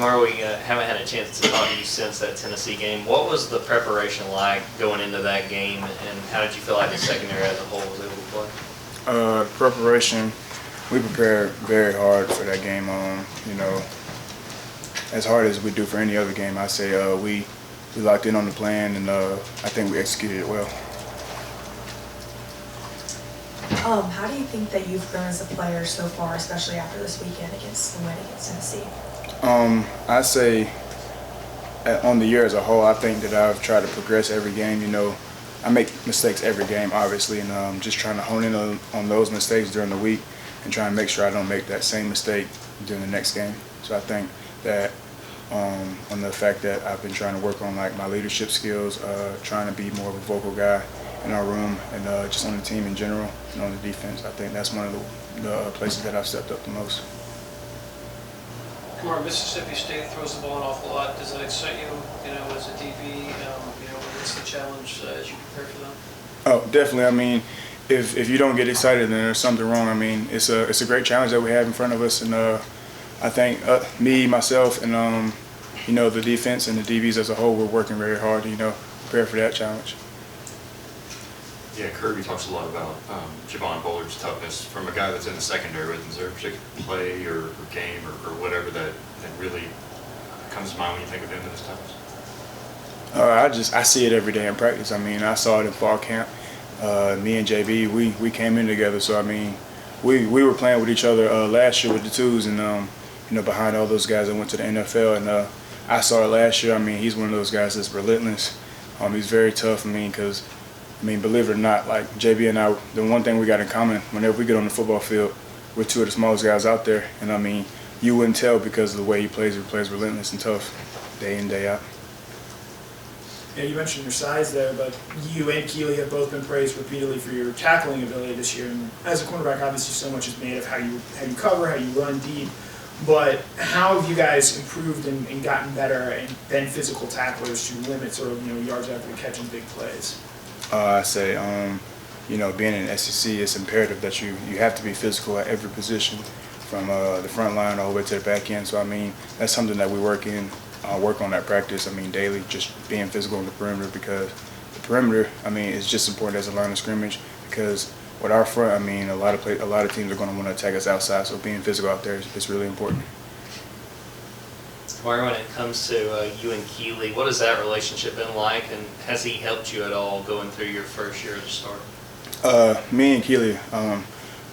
Kamari, we haven't had a chance to talk to you since that Tennessee game. What was the preparation like going into that game, and how did you feel like the secondary as a whole was able to play? Preparation, we prepared very hard for that game. As hard as we do for any other game, I say we locked in on the plan, and I think we executed it well. How do you think that you've grown as a player so far, especially after this weekend against the win against Tennessee? I say on the year as a whole, I think that I've tried to progress every game. I make mistakes every game, obviously, and just trying to hone in on those mistakes during the week and trying to make sure I don't make that same mistake during the next game. So I think that on the fact that I've been trying to work on like my leadership skills, trying to be more of a vocal guy in our room and just on the team in general and on the defense. I think that's one of the places that I've stepped up the most. Kamari, Mississippi State throws the ball an awful lot. Does that excite you, as a DB? What's the challenge as you prepare for them? Oh, definitely. I mean, if you don't get excited, then there's something wrong. I mean, it's a great challenge that we have in front of us, and I think me, myself, and the defense and the DBs as a whole, we're working very hard to prepare for that challenge. Yeah, Kirby talks a lot about Javon Bullard's toughness. From a guy that's in the secondary, is there a particular play or game or whatever that really comes to mind when you think of him and his toughness? I see it every day in practice. I mean, I saw it in fall camp. Me and JB, we came in together. So I mean, we were playing with each other last year with the twos, and behind all those guys that went to the NFL. And I saw it last year. I mean, he's one of those guys that's relentless. He's very tough. Believe it or not, like JB and I, the one thing we got in common, whenever we get on the football field, we're two of the smallest guys out there. And you wouldn't tell because of the way he plays relentless and tough, day in, day out. Yeah, you mentioned your size there, but you and Keely have both been praised repeatedly for your tackling ability this year. And as a cornerback, obviously so much is made of how you cover, how you run deep. But how have you guys improved and gotten better and been physical tacklers to limit sort of yards after the catch and big plays? I say, being in the SEC, it's imperative that you have to be physical at every position, from the front line all the way to the back end. So that's something that we work on at practice. Daily, just being physical on the perimeter, because the perimeter, is just important as a line of scrimmage, because with our front, a lot of teams are going to want to attack us outside. So being physical out there is really important. Kamari, when it comes to you and Keely, what has that relationship been like, and has he helped you at all going through your first year as a starter? Me and Keely,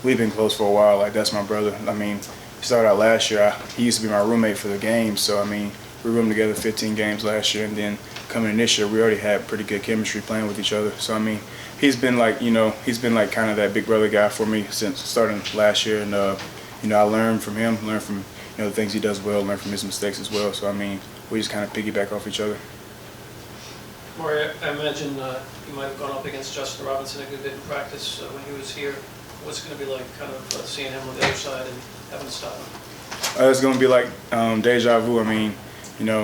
we've been close for a while. Like, that's my brother. He started out last year. He used to be my roommate for the games. So we roomed together 15 games last year, and then coming in this year, we already had pretty good chemistry playing with each other. So he's been like kind of that big brother guy for me since starting last year, and I learned from him, learned from the things he does well, learn from his mistakes as well. So we just kind of piggyback off each other. Kamari, I imagine you might have gone up against Justin Robinson a good bit in practice when he was here. What's it going to be like, kind of seeing him on the other side and having to stop him? It's going to be like deja vu.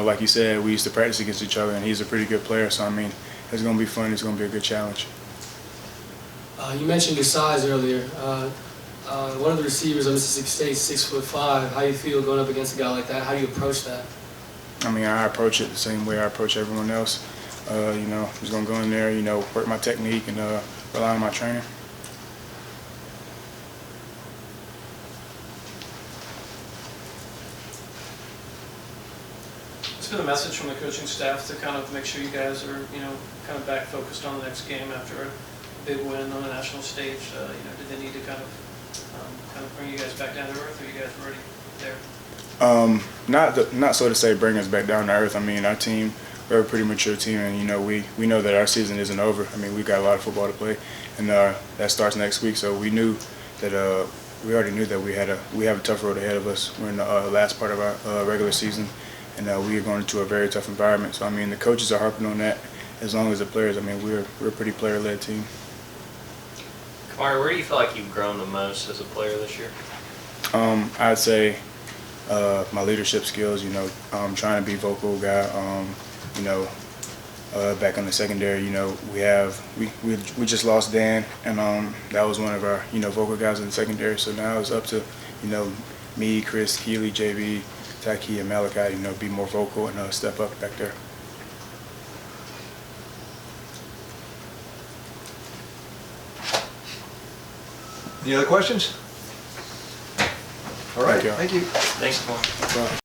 Like you said, we used to practice against each other, and he's a pretty good player. So it's going to be fun. It's going to be a good challenge. You mentioned your size earlier. One of the receivers on Mississippi State, 6'5". How do you feel going up against a guy like that? How do you approach that? I approach it the same way I approach everyone else. Just going to go in there, work my technique and rely on my trainer. What's been the message from the coaching staff to kind of make sure you guys are, kind of back focused on the next game after a big win on the national stage? Did they need to kind of bring you guys back down to earth, or you guys already there? Not so to say bring us back down to earth. Our team, we're a pretty mature team, and we know that our season isn't over. We've got a lot of football to play, and that starts next week. So we knew that we already knew that we have a tough road ahead of us. We're in the last part of our regular season, and we are going into a very tough environment. So the coaches are harping on that, as long as the players. We're a pretty player-led team. Kamari, where do you feel like you've grown the most as a player this year? I'd say my leadership skills. Trying to be vocal guy. Back on the secondary, we just lost Dan, and that was one of our vocal guys in the secondary. So now it's up to me, Chris, Keely, JB Tyke and Malachi, be more vocal and step up back there. Any other questions? All right, Thank you. thank you. Thanks, Kamari. Well,